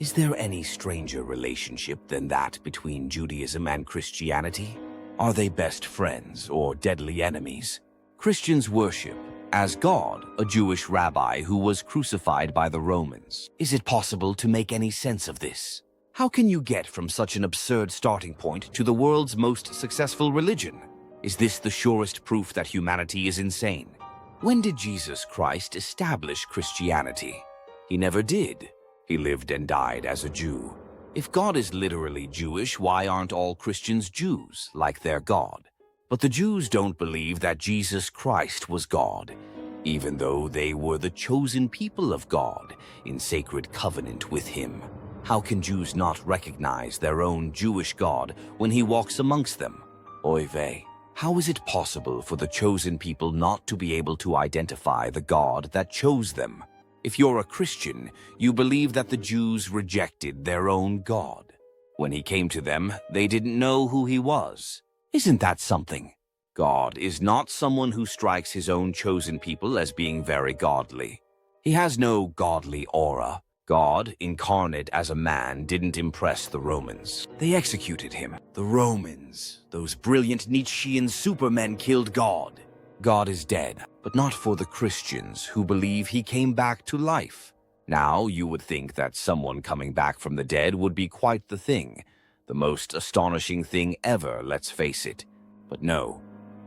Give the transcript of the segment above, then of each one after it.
Is there any stranger relationship than that between Judaism and Christianity? Are they best friends or deadly enemies? Christians worship, as God, a Jewish rabbi who was crucified by the Romans. Is it possible to make any sense of this? How can you get from such an absurd starting point to the world's most successful religion? Is this the surest proof that humanity is insane? When did Jesus Christ establish Christianity? He never did. He lived and died as a Jew. If God is literally Jewish, why aren't all Christians Jews, like their God? But the Jews don't believe that Jesus Christ was God, even though they were the chosen people of God in sacred covenant with Him. How can Jews not recognize their own Jewish God when He walks amongst them? Oy vey. How is it possible for the chosen people not to be able to identify the God that chose them? If you're a Christian, you believe that the Jews rejected their own God. When He came to them, they didn't know who He was. Isn't that something? God is not someone who strikes His own chosen people as being very godly. He has no godly aura. God, incarnate as a man, didn't impress the Romans. They executed Him. The Romans, those brilliant Nietzschean supermen, killed God. God is dead, but not for the Christians who believe He came back to life. Now, you would think that someone coming back from the dead would be quite the thing. The most astonishing thing ever, let's face it. But no,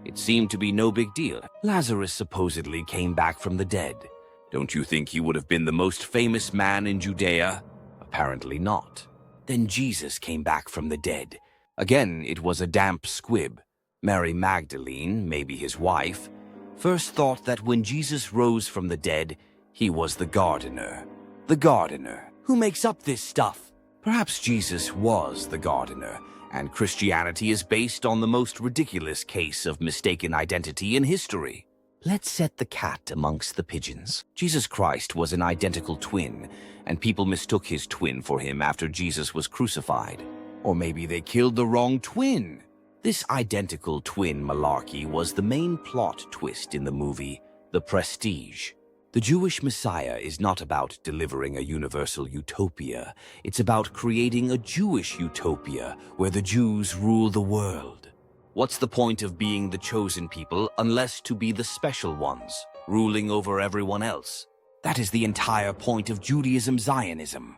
it seemed to be no big deal. Lazarus supposedly came back from the dead. Don't you think he would have been the most famous man in Judea? Apparently not. Then Jesus came back from the dead. Again, it was a damp squib. Mary Magdalene, maybe his wife, first thought that when Jesus rose from the dead, He was the gardener. The gardener. Who makes up this stuff? Perhaps Jesus was the gardener, and Christianity is based on the most ridiculous case of mistaken identity in history. Let's set the cat amongst the pigeons. Jesus Christ was an identical twin, and people mistook His twin for Him after Jesus was crucified. Or maybe they killed the wrong twin. This identical twin malarkey was the main plot twist in the movie The Prestige. The Jewish Messiah is not about delivering a universal utopia. It's about creating a Jewish utopia where the Jews rule the world. What's the point of being the chosen people unless to be the special ones, ruling over everyone else? That is the entire point of Judaism Zionism.